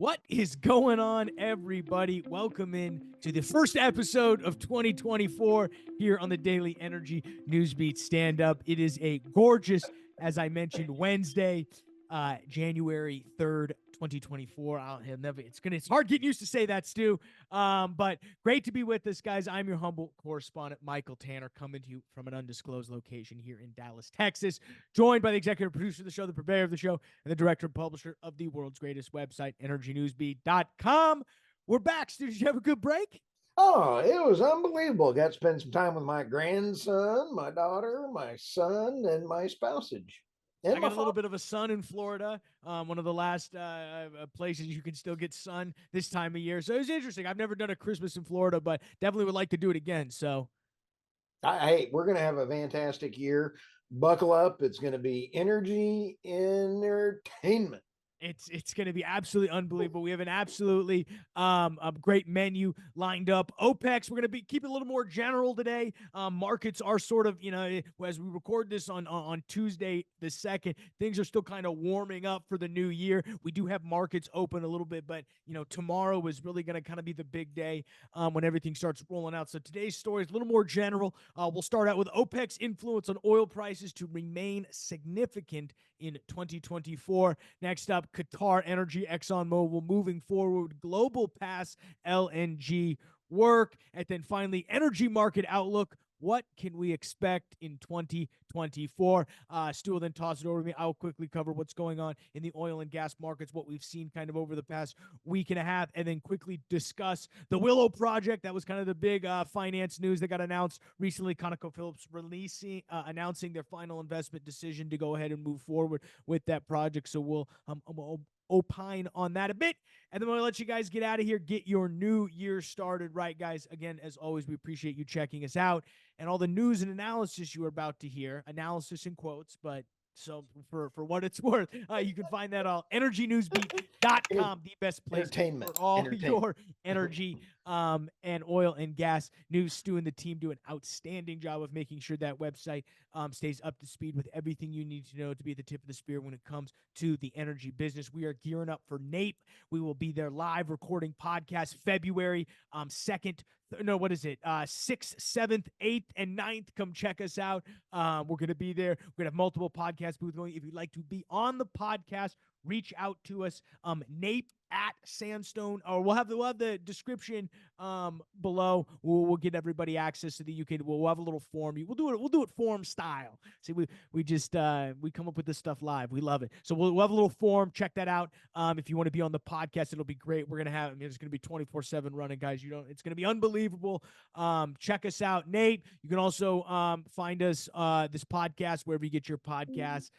What is going on, everybody? Welcome in to the first episode of 2024 here on the Daily Energy Newsbeat Stand-Up. It is a gorgeous, as I mentioned, Wednesday, January 3rd, 2024. It's hard getting used to say that, Stu. But great to be with us, guys. I'm your humble correspondent, Michael Tanner, coming to you from an undisclosed location here in Dallas, Texas, joined by the executive producer of the show, the purveyor of the show, and the director and publisher of the world's greatest website, EnergyNewsbeat.com. We're back, Stu. Did you have a good break? Oh, it was unbelievable. Got to spend some time with my grandson, my daughter, my son, and my spousage. I got a little bit of a sun in Florida, one of the last places you can still get sun this time of year. So it was interesting. I've never done a Christmas in Florida, but definitely would like to do it again. So, hey, we're going to have a fantastic year. Buckle up. It's going to be energy entertainment. It's going to be absolutely unbelievable. We have an absolutely a great menu lined up. OPEC's, we're going to be keep it a little more general today. Markets are sort of, as we record this on Tuesday the 2nd, things are still kind of warming up for the new year. We do have markets open a little bit, but, tomorrow is really going to kind of be the big day when everything starts rolling out. So today's story is a little more general. We'll start out with OPEC's influence on oil prices to remain significant in 2024. Next up, Qatar Energy, ExxonMobil moving forward, Global Pass LNG work, and then finally, energy market outlook. What can we expect in 2024? Stu will then toss it over to me. I'll quickly cover what's going on in the oil and gas markets, what we've seen kind of over the past week and a half, and then quickly discuss the Willow Project. That was kind of the big finance news that got announced recently. ConocoPhillips announcing their final investment decision to go ahead and move forward with that project. So we'll opine on that a bit, and then we'll let you guys get out of here, get your new year started right, guys. Again, as always, we appreciate you checking us out and all the news and analysis you are about to hear. Analysis in quotes, but so for what it's worth, you can find that on EnergyNewsbeat.com, the best place for all your energy and oil and gas news. Stu and the team do an outstanding job of making sure that website stays up to speed with everything you need to know to be at the tip of the spear when it comes to the energy business. We are gearing up for NAPE. We will be there live recording podcast February 2nd. No, what is it? 6th, 7th, 8th, and 9th. Come check us out. We're going to be there. We're going to have multiple podcast booths going. If you'd like to be on the podcast, reach out to us. Nape at Sandstone, or we'll have the description below. We'll get everybody access to the UK. We'll have a little form. We'll do it form style. See, we just we come up with this stuff live. We love it. So we'll have a little form. Check that out. If you want to be on the podcast, it'll be great. We're gonna have. It's gonna be 24/7 running, guys. It's gonna be unbelievable. Check us out, Nate. You can also find us this podcast wherever you get your podcasts.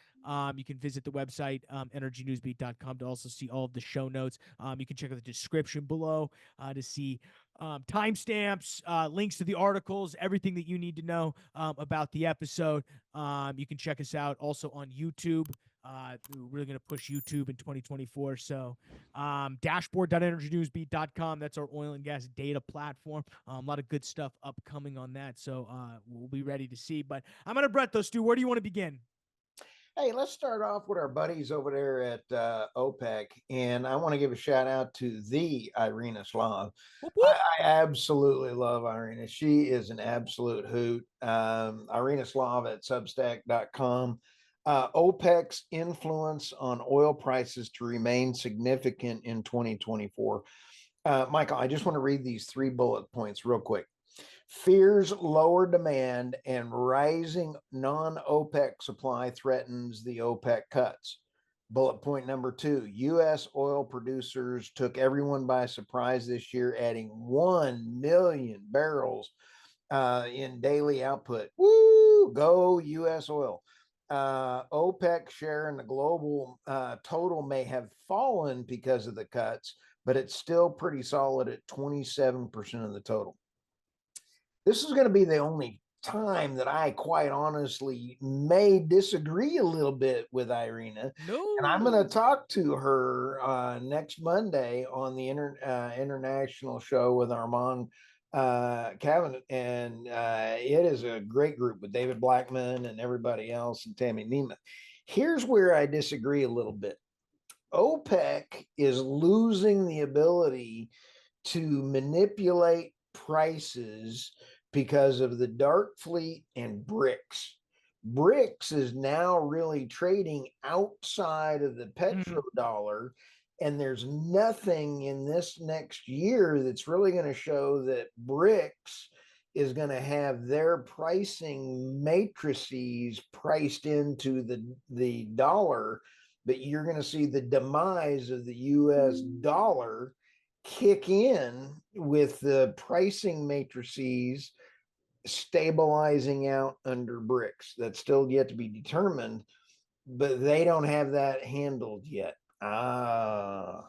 You can visit the website, EnergyNewsbeat.com, to also see all of the show notes. You can check out the description below to see timestamps, links to the articles, everything that you need to know about the episode. You can check us out also on YouTube. We're really going to push YouTube in 2024. So dashboard.energynewsbeat.com. That's our oil and gas data platform. A lot of good stuff upcoming on that. So we'll be ready to see. But I'm going to Brett those, Stu. Where do you want to begin? Hey, let's start off with our buddies over there at OPEC. And I want to give a shout out to the Irina Slav. Whoop, whoop. I absolutely love Irina. She is an absolute hoot. Irina Slav at substack.com. OPEC's influence on oil prices to remain significant in 2024. Michael, I just want to read these 3 bullet points real quick. Fears lower demand and rising non-OPEC supply threatens the OPEC cuts. Bullet point number 2, U.S. oil producers took everyone by surprise this year, adding 1 million barrels in daily output. Woo! Go U.S. oil. OPEC share in the global total may have fallen because of the cuts, but it's still pretty solid at 27% of the total. This is going to be the only time that I quite honestly may disagree a little bit with Irina. No. And I'm going to talk to her next Monday on the international show with Armand Cabinet. And it is a great group with David Blackman and everybody else and Tammy Neiman. Here's where I disagree a little bit. OPEC is losing the ability to manipulate prices because of the dark fleet and BRICS. BRICS is now really trading outside of the petrodollar, and there's nothing in this next year that's really going to show that BRICS is going to have their pricing matrices priced into the dollar, but you're going to see the demise of the US dollar kick in with the pricing matrices stabilizing out under BRICS. That's still yet to be determined, but they don't have that handled yet. Yeah,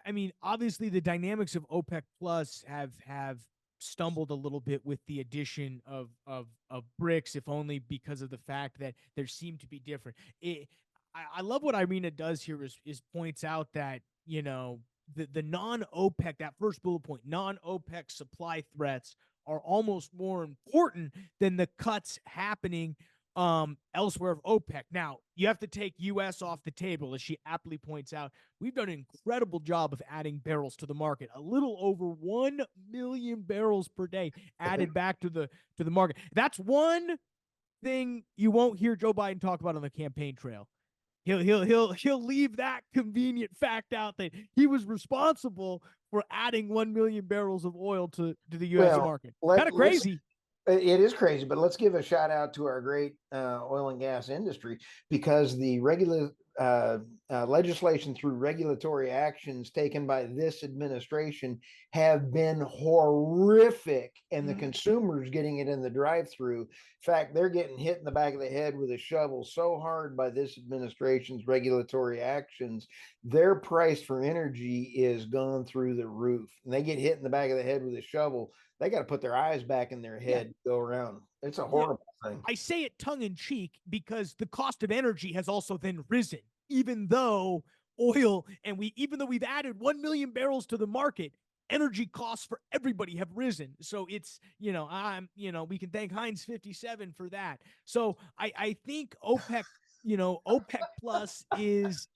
I mean, obviously the dynamics of OPEC Plus have stumbled a little bit with the addition of BRICS, if only because of the fact that there seem to be different. I love what Irina does here is points out that, you know, the non-OPEC, that first bullet point, non-OPEC supply threats are almost more important than the cuts happening elsewhere of OPEC. Now, you have to take US off the table, as she aptly points out. We've done an incredible job of adding barrels to the market. A little over 1 million barrels per day added back to the market. That's one thing you won't hear Joe Biden talk about on the campaign trail. He'll leave that convenient fact out that he was responsible for adding 1 million barrels of oil to the US market. Kind of crazy. It is crazy, but let's give a shout out to our great oil and gas industry, because the legislation through regulatory actions taken by this administration have been horrific, and the consumers getting it in the drive-through. In fact, they're getting hit in the back of the head with a shovel so hard by this administration's regulatory actions. Their price for energy is gone through the roof, and they get hit in the back of the head with a shovel. They got to put their eyes back in their head to go around. It's a horrible thing. I say it tongue in cheek because the cost of energy has also then risen, even though even though we've added 1 million barrels to the market, energy costs for everybody have risen. So it's, we can thank Heinz 57 for that. So I think OPEC, OPEC Plus is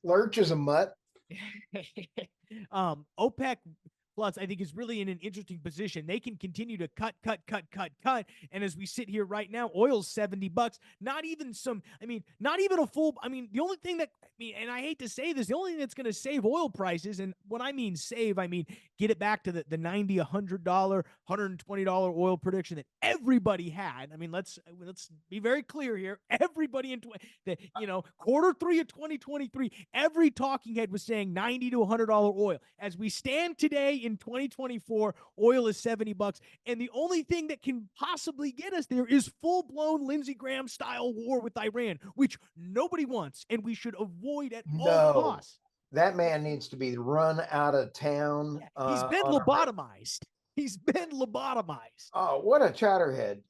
Lurch is a mutt. OPEC Plus, I think, is really in an interesting position. They can continue to cut. And as we sit here right now, oil's $70. Not even a full, the only thing that, and I hate to say this, the only thing that's going to save oil prices, and when I mean save, I mean get it back to the $90, $100, $120 oil prediction that everybody had. I mean, let's be very clear here. Everybody in quarter 3 of 2023, every talking head was saying $90 to $100 oil. As we stand today in 2024, oil is $70, and the only thing that can possibly get us there is full-blown Lindsey Graham style war with Iran, which nobody wants, and we should avoid at all costs. That man needs to be run out of town. He's been lobotomized. He's been lobotomized. Oh, what a chatterhead.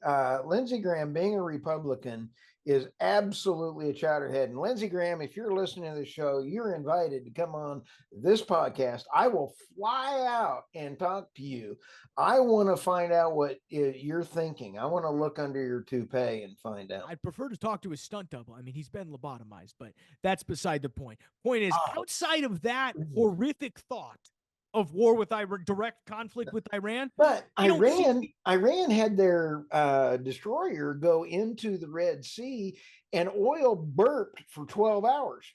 Lindsey Graham, being a Republican, is absolutely a chatterhead. And Lindsey Graham, if you're listening to the show, you're invited to come on this podcast. I will fly out and talk to you. I want to find out what you're thinking. I want to look under your toupee and find out. I'd prefer to talk to his stunt double. I mean, he's been lobotomized, but that's beside the point. Point is, outside of that horrific thought of war with Iran, direct conflict with Iran. But Iran had their destroyer go into the Red Sea, and oil burped for 12 hours.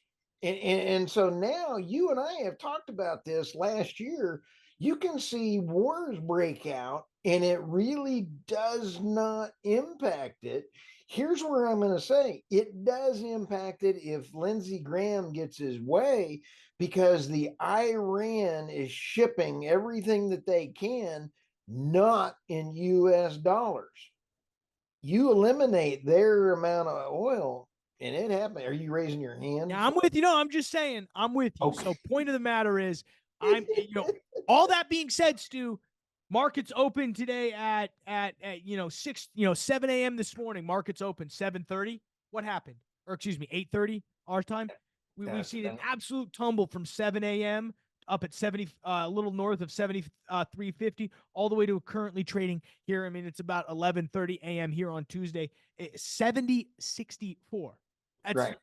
And so now you and I have talked about this last year. You can see wars break out, and it really does not impact it. Here's where I'm going to say it does impact it if Lindsey Graham gets his way, because the Iran is shipping everything that they can, not in US dollars. You eliminate their amount of oil, and it happened. Are you raising your hand? Yeah, I'm with you. No, I'm just saying I'm with you. Okay. So point of the matter is, all that being said, Stu, markets open today at 7 a.m. this morning. Markets open 7:30. What happened? Or excuse me, 8:30 our time. We've seen an absolute tumble from 7 a.m. up at 70, a little north of 73.50, all the way to currently trading here. I mean, it's about 11:30 a.m. here on Tuesday, 70.64. That's right.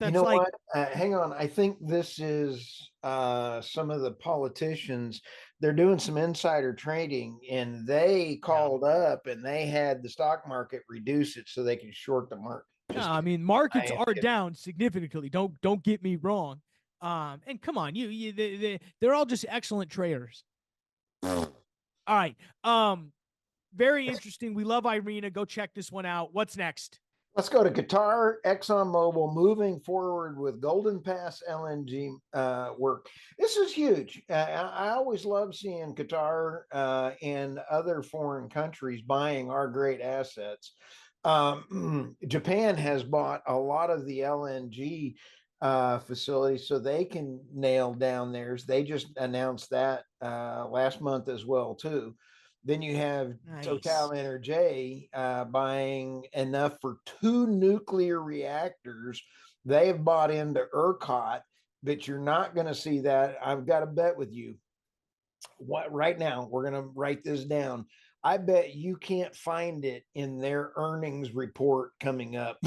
You That's know like, what? Hang on. I think this is some of the politicians. They're doing some insider trading, and they yeah. called up and they had the stock market reduce it so they can short the market. No, Just I kidding. mean I markets am are kidding. down significantly. Don't get me wrong. And come on, they're all just excellent traders. All right. Very interesting. We love Irina. Go check this one out. What's next? Let's go to Qatar. ExxonMobil moving forward with Golden Pass LNG work. This is huge. I always love seeing Qatar and other foreign countries buying our great assets. Japan has bought a lot of the LNG facilities so they can nail down theirs. They just announced that last month as well too. Then you have Nice. Total Energy buying enough for 2 nuclear reactors. They have bought into ERCOT, but you're not going to see that. I've got a bet with you. What right now? We're going to write this down. I bet you can't find it in their earnings report coming up.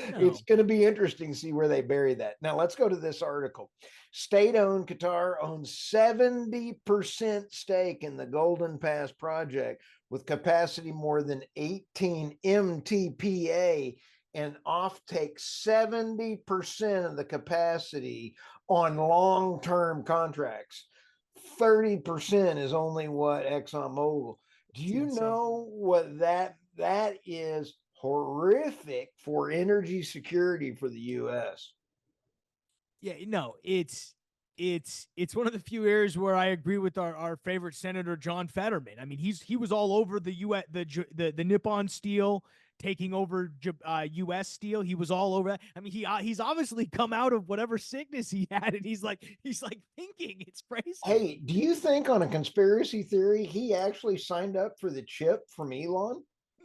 It's No. going to be interesting to see where they bury that. Now, let's go to this article. State owned Qatar owns 70% stake in the Golden Pass project with capacity more than 18 MTPA and offtake 70% of the capacity on long term contracts. 30% is only what ExxonMobil. Do It's you insane. know what that is? Horrific for energy security for the US. Yeah, no, it's one of the few areas where I agree with our favorite Senator John Fetterman. I mean, he was all over the U.S. the Nippon Steel taking over U.S. Steel. He was all over that. I mean, he's obviously come out of whatever sickness he had, and he's like thinking. It's crazy. Hey, do you think on a conspiracy theory he actually signed up for the chip from Elon?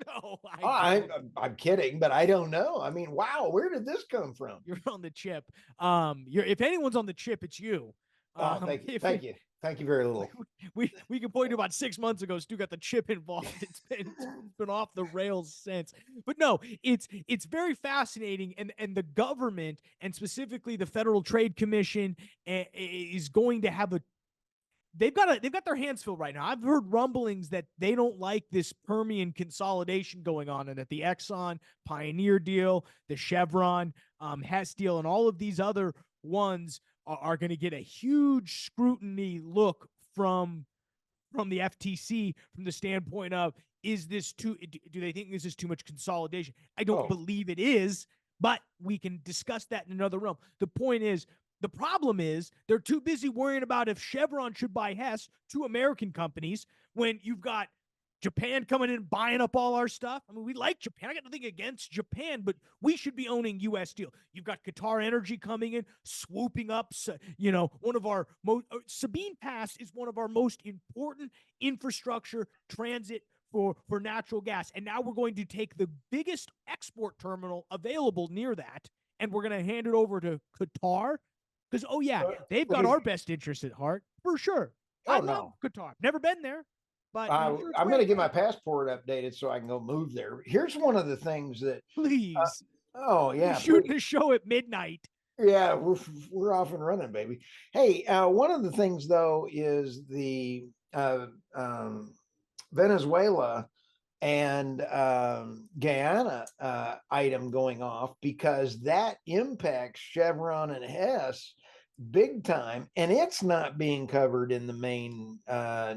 No, I Oh, don't. I'm kidding, but I don't know. I mean, wow, where did this come from? You're on the chip. You're if anyone's on the chip, it's you. Oh, thank you, If thank you, thank you very little. we can point to about 6 months ago, Stu got the chip involved. It's been off the rails since. But no, it's very fascinating, and the government and specifically the Federal Trade Commission is going to have a they've got their hands full right now. I've heard rumblings that they don't like this Permian consolidation going on, and that the Exxon Pioneer deal, the Chevron Hess deal, and all of these other ones are going to get a huge scrutiny look from the FTC from the standpoint of, is this too? Do they think this is too much consolidation? I don't Oh, believe it is, but we can discuss that in another realm. The point is, the problem is they're too busy worrying about if Chevron should buy Hess, two American companies, when you've got Japan coming in buying up all our stuff. I mean, we like Japan. I got nothing against Japan, but we should be owning U.S. steel. You've got Qatar Energy coming in, swooping up. One of our most Sabine Pass is one of our most important infrastructure transit for natural gas, and now we're going to take the biggest export terminal available near that, and we're going to hand it over to Qatar because, oh yeah, they've let got me. our best interest at heart for sure. I Oh love no, Qatar. Never been there, but I'm sure it's I'm going to great. get my passport updated so I can go move there. Here's one of the things that. Uh, Please. oh We'll be yeah, shooting please. a show at midnight. Yeah, we're off and running, baby. Hey, one of the things though is the Venezuela and Guyana item going off because that impacts Chevron and Hess big time, and it's not being covered in the main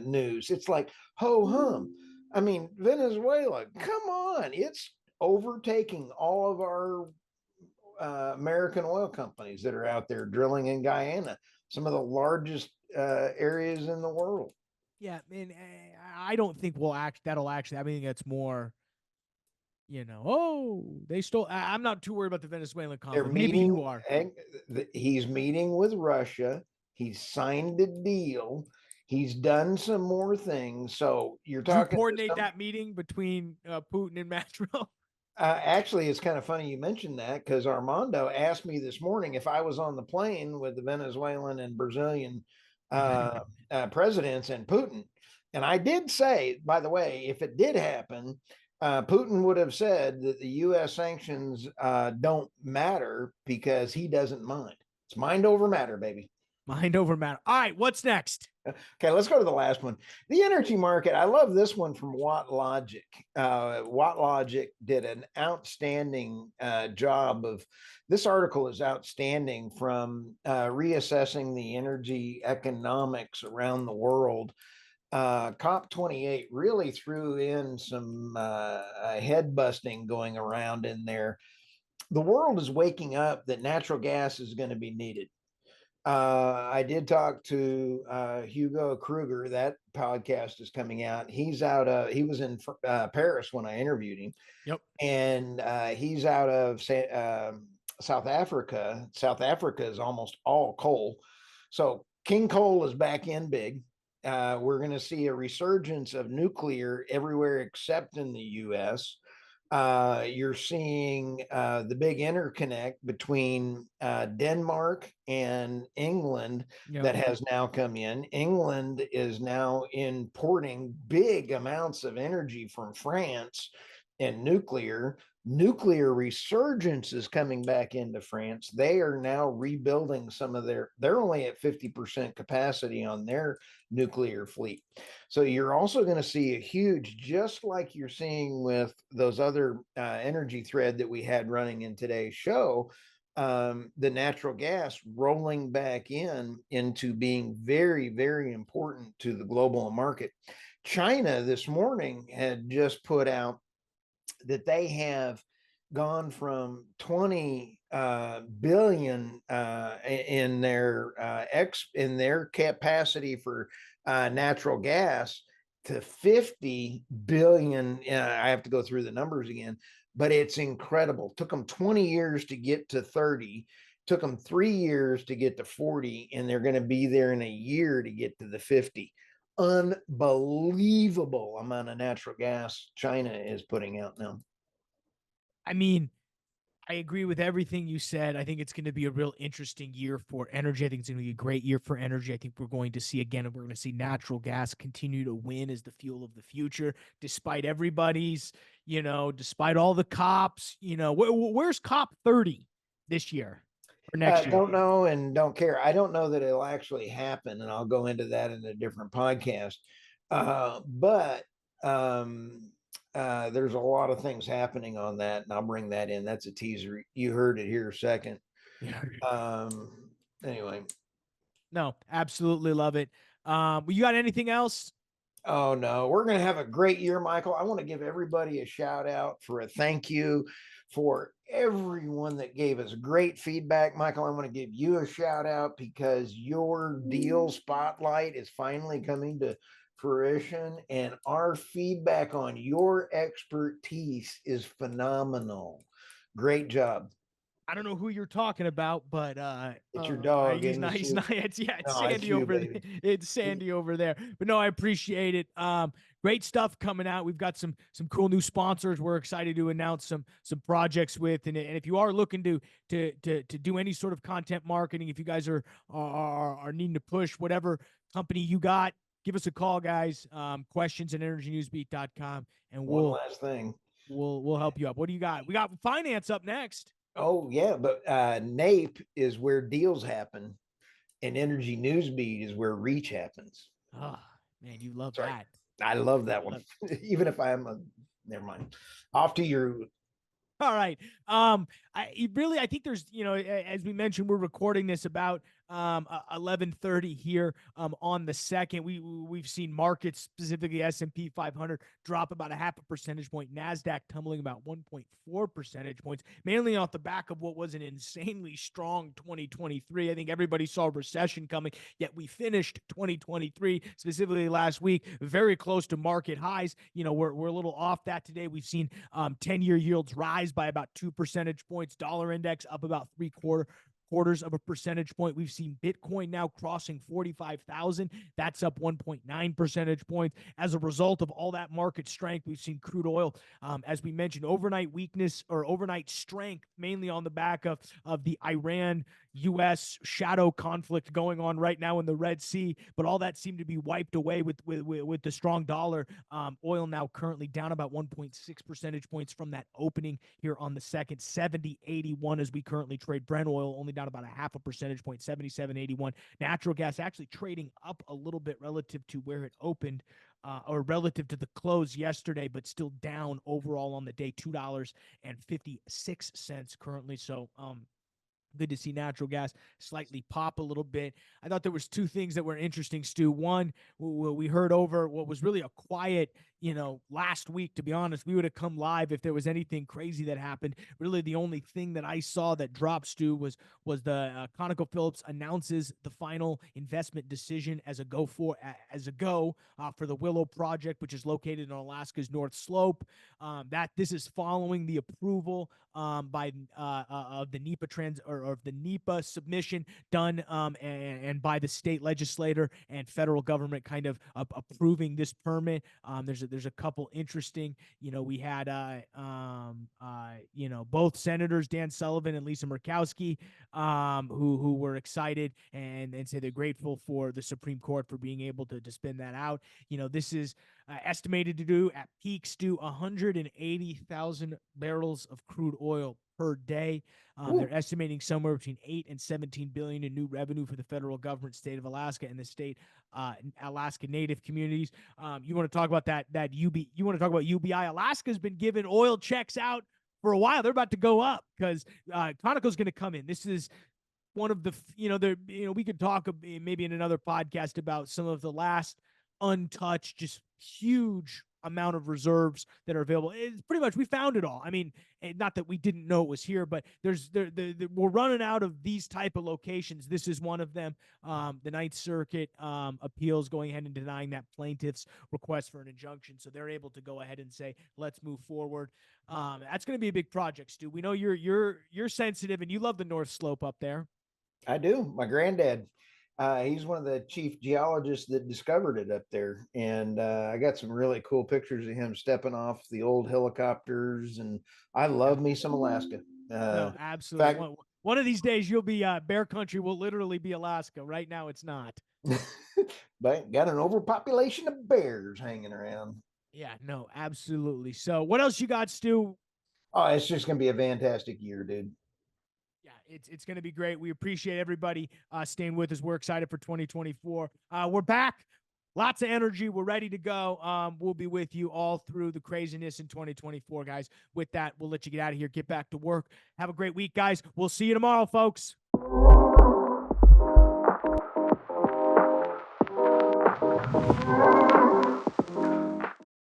news. It's like ho hum. I mean, Venezuela, come on, it's overtaking all of our American oil companies that are out there drilling in Guyana, some of the largest areas in the world. Yeah, and I don't think that'll actually. I mean, it's more, oh, they stole. I'm not too worried about the Venezuelan They're conflict. Maybe meeting. you are. He's meeting with Russia. He's signed a deal. He's done some more things. So you're Did you talking to coordinate some. that meeting between Putin and Mastro? Actually, it's kind of funny you mentioned that because Armando asked me this morning if I was on the plane with the Venezuelan and Brazilian presidents and Putin. And I did say, by the way, if it did happen, Putin would have said that the U.S. sanctions don't matter because he doesn't mind. It's mind over matter, baby. Mind over matter. All right, what's next? Okay, let's go to the last one. The energy market. I love this one from Watt Logic. Watt Logic did an outstanding job of this article is outstanding from reassessing the energy economics around the world. COP28 really threw in some head busting going around in there. The world is waking up that natural gas is going to be needed. I did talk to Hugo Kruger. That podcast is coming out. He was in Paris when I interviewed him. Yep. And he's out of South Africa. South Africa is almost all coal. So King Coal is back in big. We're going to see a resurgence of nuclear everywhere except in the U.S. You're seeing the big interconnect between Denmark and England that has now come in. England is now importing big amounts of energy from France and nuclear. Nuclear resurgence is coming back into France. They are now rebuilding some of they're only at 50% capacity on their nuclear fleet. So you're also going to see a huge, just like you're seeing with those other energy thread that we had running in today's show, the natural gas rolling back into being very, very important to the global market. China this morning had just put out that they have gone from 20 billion in their capacity for natural gas to 50 billion. I have to go through the numbers again, but it's incredible. Took them 20 years to get to 30. Took them 3 years to get to 40, and they're going to be there in a year to get to the 50. Unbelievable amount of natural gas China is putting out now. I mean, I agree with everything you said. I think it's going to be a real interesting year for energy. I think it's going to be a great year for energy. I think we're going to see natural gas continue to win as the fuel of the future, despite everybody's, despite all the cops, where's COP 30 this year or next year? Don't know and don't care. I don't know that it'll actually happen, and I'll go into that in a different podcast. But there's a lot of things happening on that, and I'll bring that in. That's a teaser. You heard it here second. Yeah. Anyway. No, absolutely love it. You got anything else? Oh, no. We're going to have a great year, Michael. I want to give everybody a shout out for a thank you for everyone that gave us great feedback. Michael, I want to give you a shout out because your deal spotlight is finally coming to fruition, and our feedback on your expertise is phenomenal. Great job. I don't know who you're talking about, but it's your dog. He's not. It's Sandy over there. It's Sandy over there. But no, I appreciate it. Great stuff coming out. We've got some cool new sponsors. We're excited to announce some projects with. And if you are looking to do any sort of content marketing, if you guys are needing to push whatever company you got, give us a call, guys. Questions at energynewsbeat.com, and one last thing. We'll help you up. What do you got? We got finance up next. Oh, yeah, but NAPE is where deals happen, and Energy Newsbeat is where reach happens. Oh, man, you love that. I love that one. Even if never mind. Off to you. All right. I think there's, as we mentioned, we're recording this about 11:30 here on the second. We've seen markets, specifically S&P 500, drop about a 0.5 percentage point. NASDAQ tumbling about 1.4 percentage points, mainly off the back of what was an insanely strong 2023. I think everybody saw a recession coming, yet we finished 2023, specifically last week, very close to market highs. We're a little off that today. We've seen 10-year yields rise by about 2 percentage points. Dollar index up about 0.75 of a percentage point. We've seen Bitcoin now crossing 45,000. That's up 1.9 percentage points. As a result of all that market strength, we've seen crude oil, as we mentioned, overnight weakness or overnight strength, mainly on the back of the Iran, U.S. shadow conflict going on right now in the Red Sea, but all that seemed to be wiped away with the strong dollar. Oil now currently down about 1.6 percentage points from that opening here on the second, 70.81 as we currently trade. Brent oil only down about a half a percentage point, 77.81. Natural gas actually trading up a little bit relative to where it opened. Or relative to the close yesterday, but still down overall on the day, $2.56 currently. So, good to see natural gas slightly pop a little bit. I thought there was two things that were interesting, Stu. One, we heard over what was really a quiet, last week, to be honest. We would have come live if there was anything crazy that happened. Really, the only thing that I saw that dropped, Stu, was the ConocoPhillips announces the final investment decision as a go for the Willow Project, which is located on Alaska's North Slope. That this is following the approval by of the NEPA submission done and by the state legislator and federal government kind of approving this permit. There's a couple interesting, we had both senators, Dan Sullivan and Lisa Murkowski, who were excited and say they're grateful for the Supreme Court for being able to spin that out. This is estimated to do at peaks 180,000 barrels of crude oil per day. They're estimating somewhere between 8 and 17 billion in new revenue for the federal government, state of Alaska, and the state Alaska Native communities. You want to talk about you want to talk about UBI? Alaska's been giving oil checks out for a while. They're about to go up because Conoco's going to come in. This is one of the, we could talk maybe in another podcast about some of the last untouched, just huge amount of reserves that are available. It's pretty much, we found it all. I mean, not that we didn't know it was here, but we're running out of these type of locations. This is one of them. The Ninth Circuit appeals going ahead and denying that plaintiff's request for an injunction. So they're able to go ahead and say, let's move forward. That's going to be a big project, Stu. We know you're sensitive and you love the North Slope up there. I do. My granddad, he's one of the chief geologists that discovered it up there. And I got some really cool pictures of him stepping off the old helicopters. And I love me some Alaska. No, absolutely. One of these days you'll be bear country will literally be Alaska. Right now it's not. But got an overpopulation of bears hanging around. Yeah, no, absolutely. So what else you got, Stu? Oh, it's just going to be a fantastic year, dude. Yeah, it's going to be great. We appreciate everybody staying with us. We're excited for 2024. We're back. Lots of energy. We're ready to go. We'll be with you all through the craziness in 2024, guys. With that, we'll let you get out of here, get back to work. Have a great week, guys. We'll see you tomorrow, folks.